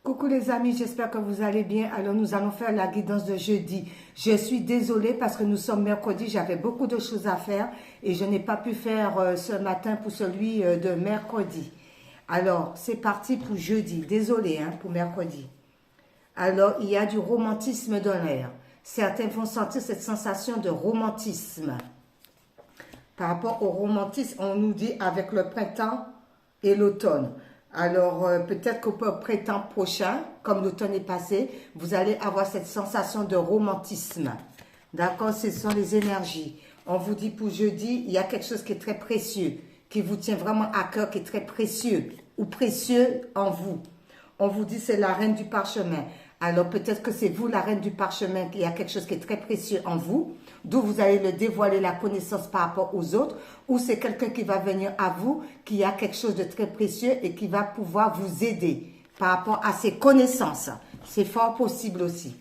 Coucou les amis, j'espère que vous allez bien. Alors nous allons faire la guidance de jeudi. Je suis désolée parce que nous sommes mercredi, j'avais beaucoup de choses à faire et je n'ai pas pu faire ce matin pour celui de mercredi. Alors c'est parti pour jeudi, désolée pour mercredi. Alors il y a du romantisme dans l'air. Certains vont sentir cette sensation de romantisme. Par rapport au romantisme, on nous dit avec le printemps et l'automne. Alors, peut-être qu'au printemps prochain, comme l'automne est passé, vous allez avoir cette sensation de romantisme. D'accord? Ce sont les énergies. On vous dit pour jeudi, il y a quelque chose qui est très précieux, qui vous tient vraiment à cœur, qui est très précieux ou précieux en vous. On vous dit c'est la reine du parchemin. Alors, peut-être que c'est vous, la reine du parchemin, qu'il y a quelque chose qui est très précieux en vous, d'où vous allez le dévoiler, la connaissance par rapport aux autres, ou c'est quelqu'un qui va venir à vous, qui a quelque chose de très précieux et qui va pouvoir vous aider par rapport à ses connaissances. C'est fort possible aussi.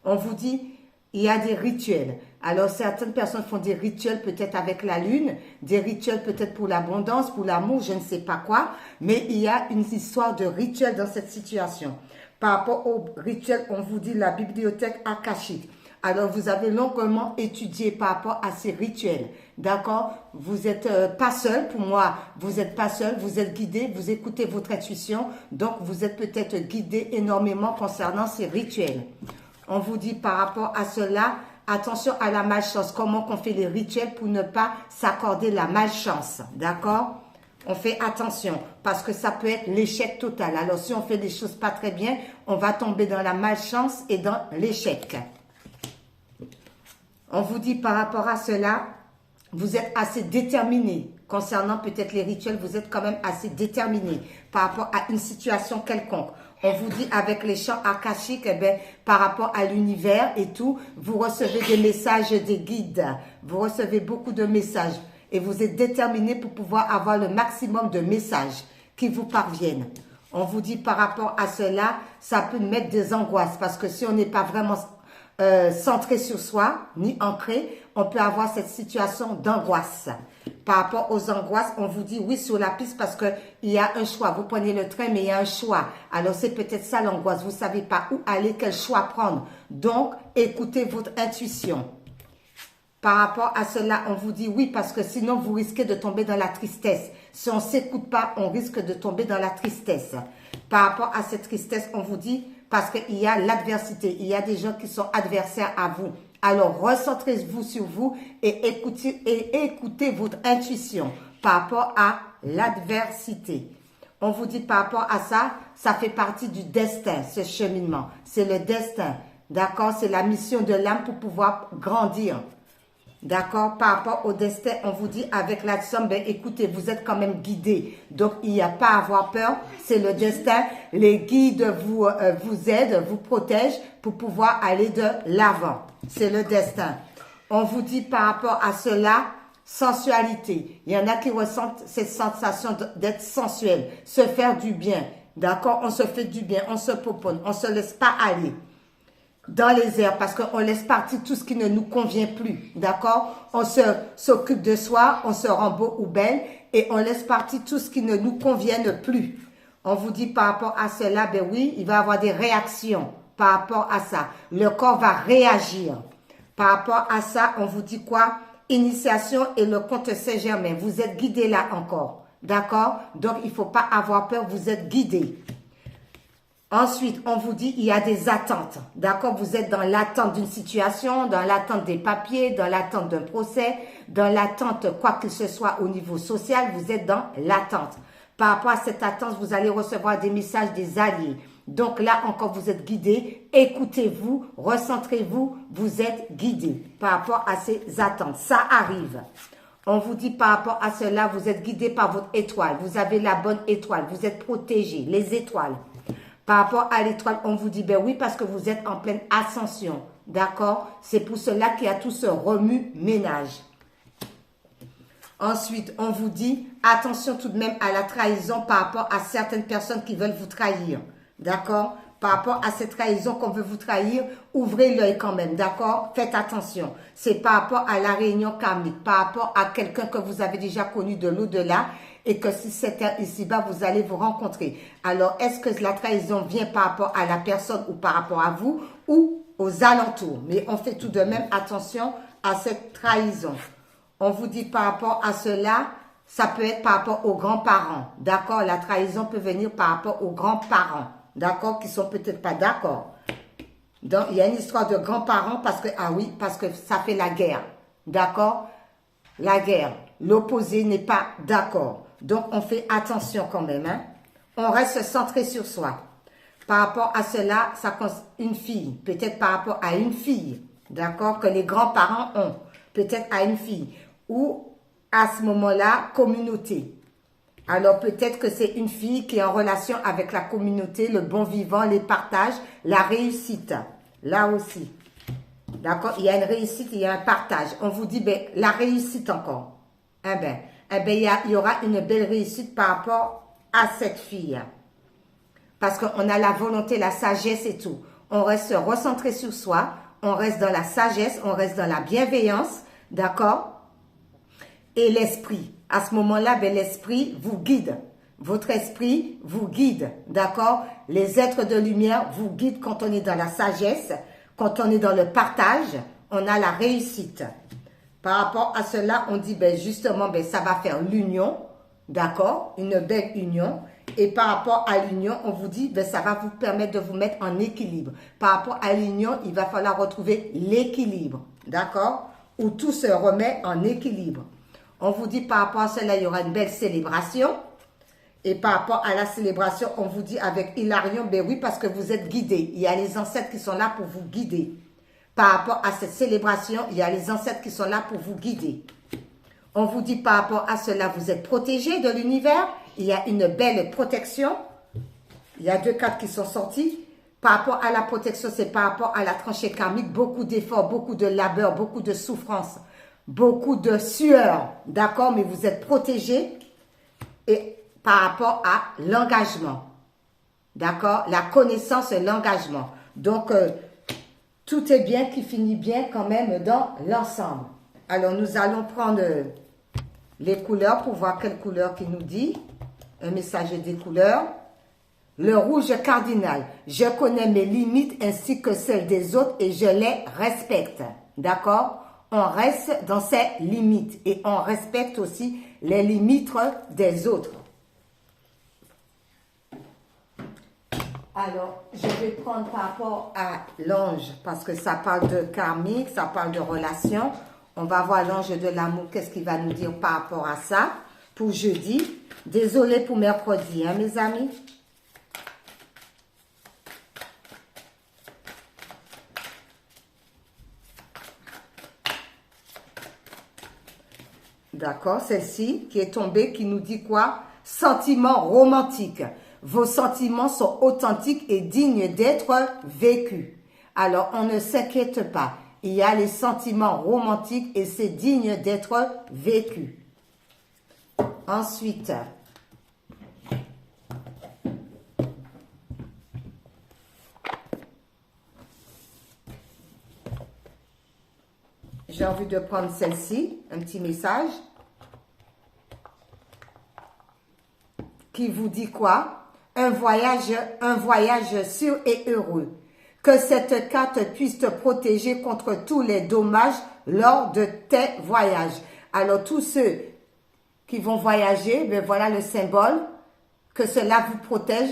On vous dit, il y a des rituels. Alors, certaines personnes font des rituels peut-être avec la lune, des rituels peut-être pour l'abondance, pour l'amour, je ne sais pas quoi, mais il y a une histoire de rituel dans cette situation. Par rapport au rituel, on vous dit la bibliothèque akashique. Alors, vous avez longuement étudié par rapport à ces rituels. D'accord? Vous n'êtes pas seul. Pour moi, vous n'êtes pas seul. Vous êtes guidé. Vous écoutez votre intuition. Donc, vous êtes peut-être guidé énormément concernant ces rituels. On vous dit par rapport à cela, attention à la malchance. Comment on fait les rituels pour ne pas s'accorder la malchance. D'accord? On fait attention parce que ça peut être l'échec total. Alors, si on fait des choses pas très bien, on va tomber dans la malchance et dans l'échec. On vous dit par rapport à cela, vous êtes assez déterminé. Concernant peut-être les rituels, vous êtes quand même assez déterminé par rapport à une situation quelconque. On vous dit avec les chants akashiques, par rapport à l'univers et tout, vous recevez des messages des guides. Vous recevez beaucoup de messages. Et vous êtes déterminé pour pouvoir avoir le maximum de messages qui vous parviennent. On vous dit par rapport à cela, ça peut mettre des angoisses. Parce que si on n'est pas vraiment centré sur soi, ni ancré, on peut avoir cette situation d'angoisse. Par rapport aux angoisses, on vous dit oui sur la piste parce qu'il y a un choix. Vous prenez le train, mais il y a un choix. Alors c'est peut-être ça l'angoisse. Vous ne savez pas où aller, quel choix prendre. Donc, écoutez votre intuition. Par rapport à cela, on vous dit oui parce que sinon vous risquez de tomber dans la tristesse. Si on ne s'écoute pas, on risque de tomber dans la tristesse. Par rapport à cette tristesse, on vous dit parce qu'il y a l'adversité. Il y a des gens qui sont adversaires à vous. Alors, recentrez-vous sur vous et écoutez votre intuition par rapport à l'adversité. On vous dit par rapport à ça, ça fait partie du destin, ce cheminement. C'est le destin. D'accord? C'est la mission de l'âme pour pouvoir grandir. D'accord? Par rapport au destin, on vous dit avec la somme, écoutez, vous êtes quand même guidé. Donc, il n'y a pas à avoir peur. C'est le destin. Les guides vous aident, vous protègent pour pouvoir aller de l'avant. C'est le destin. On vous dit par rapport à cela, sensualité. Il y en a qui ressentent cette sensation d'être sensuel, se faire du bien. D'accord? On se fait du bien, on se poponne, on ne se laisse pas aller dans les airs parce qu'on laisse partir tout ce qui ne nous convient plus, d'accord? On s'occupe de soi, on se rend beau ou belle et on laisse partir tout ce qui ne nous convienne plus. On vous dit par rapport à cela, oui, il va y avoir des réactions par rapport à ça. Le corps va réagir. Par rapport à ça, on vous dit quoi? Initiation et le conte Saint-Germain. Vous êtes guidé là encore, d'accord? Donc, il ne faut pas avoir peur, vous êtes guidé. Ensuite, on vous dit, il y a des attentes. D'accord? Vous êtes dans l'attente d'une situation, dans l'attente des papiers, dans l'attente d'un procès, dans l'attente quoi que ce soit au niveau social, vous êtes dans l'attente. Par rapport à cette attente, vous allez recevoir des messages des alliés. Donc là, encore, vous êtes guidé. Écoutez-vous, recentrez-vous, vous êtes guidé par rapport à ces attentes. Ça arrive. On vous dit par rapport à cela, vous êtes guidé par votre étoile. Vous avez la bonne étoile. Vous êtes protégé. Les étoiles. Par rapport à l'étoile, on vous dit, oui, parce que vous êtes en pleine ascension. D'accord? C'est pour cela qu'il y a tout ce remue-ménage. Ensuite, on vous dit, attention tout de même à la trahison par rapport à certaines personnes qui veulent vous trahir. D'accord? Par rapport à cette trahison qu'on veut vous trahir, ouvrez l'œil quand même. D'accord? Faites attention. C'est par rapport à la réunion karmique, par rapport à quelqu'un que vous avez déjà connu de l'au-delà et que si c'est ici-bas, vous allez vous rencontrer. Alors, est-ce que la trahison vient par rapport à la personne ou par rapport à vous ou aux alentours? Mais on fait tout de même attention à cette trahison. On vous dit par rapport à cela, ça peut être par rapport aux grands-parents. D'accord? La trahison peut venir par rapport aux grands-parents. D'accord? Qui sont peut-être pas d'accord. Donc, il y a une histoire de grands-parents parce que, ah oui, parce que ça fait la guerre. D'accord? La guerre. L'opposé n'est pas d'accord. Donc, on fait attention quand même. Hein? On reste centré sur soi. Par rapport à cela, ça concerne une fille. Peut-être par rapport à une fille. D'accord? Que les grands-parents ont. Peut-être à une fille. Ou, à ce moment-là, communauté. Alors, peut-être que c'est une fille qui est en relation avec la communauté, le bon vivant, les partages, la réussite. Là aussi. D'accord? Il y a une réussite, il y a un partage. On vous dit, ben, la réussite encore. Il y aura une belle réussite par rapport à cette fille. Parce qu'on a la volonté, la sagesse et tout. On reste recentré sur soi. On reste dans la sagesse, on reste dans la bienveillance. D'accord? Et l'esprit. À ce moment-là, ben, l'esprit vous guide. Votre esprit vous guide. D'accord? Les êtres de lumière vous guident quand on est dans la sagesse. Quand on est dans le partage, on a la réussite. Par rapport à cela, on dit, ben justement, ben ça va faire l'union, d'accord? Une belle union. Et par rapport à l'union, on vous dit, ben ça va vous permettre de vous mettre en équilibre. Par rapport à l'union, il va falloir retrouver l'équilibre, d'accord? Où tout se remet en équilibre. On vous dit, par rapport à cela, il y aura une belle célébration. Et par rapport à la célébration, on vous dit avec Hilarion, ben oui, parce que vous êtes guidés. Il y a les ancêtres qui sont là pour vous guider. Par rapport à cette célébration, il y a les ancêtres qui sont là pour vous guider. On vous dit par rapport à cela, vous êtes protégés de l'univers. Il y a une belle protection. Il y a 2 cartes qui sont sorties. Par rapport à la protection, c'est par rapport à la tranchée karmique. Beaucoup d'efforts, beaucoup de labeur, beaucoup de souffrance, beaucoup de sueur. D'accord? Mais vous êtes protégés. Et par rapport à l'engagement. D'accord? La connaissance et l'engagement. Donc, tout est bien qui finit bien quand même dans l'ensemble. Alors, nous allons prendre les couleurs pour voir quelle couleur qui nous dit. Un message des couleurs. Le rouge cardinal. Je connais mes limites ainsi que celles des autres et je les respecte. D'accord? On reste dans ses limites et on respecte aussi les limites des autres. Alors, je vais prendre par rapport à l'ange, parce que ça parle de karmique, ça parle de relation. On va voir l'ange de l'amour, qu'est-ce qu'il va nous dire par rapport à ça, pour jeudi. Désolée pour mercredi, hein, mes amis. D'accord, celle-ci qui est tombée, qui nous dit quoi? Sentiments romantiques. Vos sentiments sont authentiques et dignes d'être vécus. Alors, on ne s'inquiète pas. Il y a les sentiments romantiques et c'est digne d'être vécu. Ensuite, j'ai envie de prendre celle-ci, un petit message qui vous dit quoi? Un voyage sûr et heureux. Que cette carte puisse te protéger contre tous les dommages lors de tes voyages. Alors, tous ceux qui vont voyager, ben voilà le symbole, que cela vous protège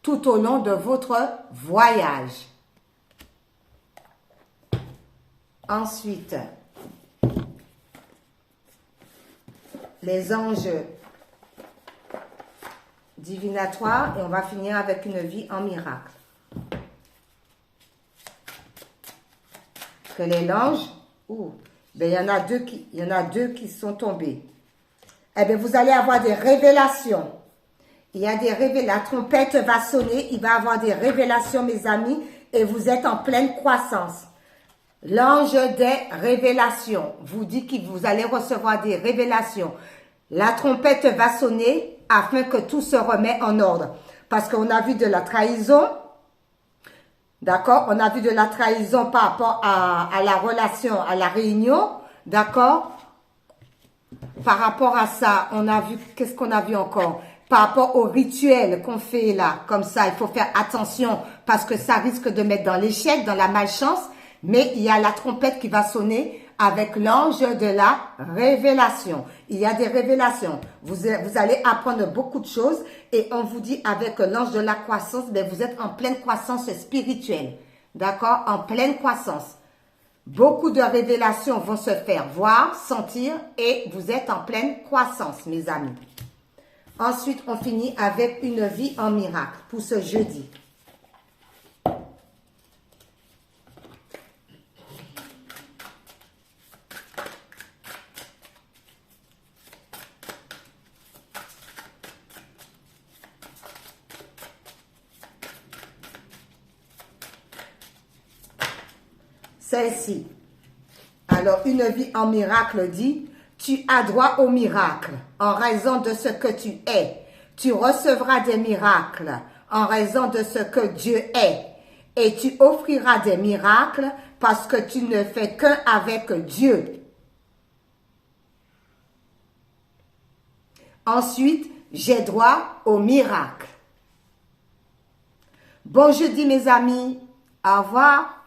tout au long de votre voyage. Ensuite, les anges divinatoires et on va finir avec une vie en miracle. Que les anges, ben il y en a deux qui sont tombés. Eh bien, vous allez avoir des révélations. Il y a des révélations. La trompette va sonner. Il va y avoir des révélations, mes amis. Et vous êtes en pleine croissance. L'ange des révélations vous dit que vous allez recevoir des révélations. La trompette va sonner afin que tout se remette en ordre. Parce qu'on a vu de la trahison. D'accord? On a vu de la trahison par rapport à la relation, à la réunion. D'accord? Par rapport à ça, on a vu, qu'est-ce qu'on a vu encore? Par rapport au rituel qu'on fait là, comme ça, il faut faire attention parce que ça risque de mettre dans l'échec, dans la malchance. Mais il y a la trompette qui va sonner avec l'ange de la révélation. Il y a des révélations. Vous allez apprendre beaucoup de choses et on vous dit avec l'ange de la croissance, mais vous êtes en pleine croissance spirituelle. D'accord? En pleine croissance. Beaucoup de révélations vont se faire voir, sentir et vous êtes en pleine croissance, mes amis. Ensuite, on finit avec une vie en miracle pour ce jeudi. Celle-ci. Alors, une vie en miracle dit, tu as droit au miracle en raison de ce que tu es. Tu recevras des miracles en raison de ce que Dieu est. Et tu offriras des miracles parce que tu ne fais qu'un avec Dieu. Ensuite, j'ai droit au miracle. Bon jeudi, mes amis. Au revoir.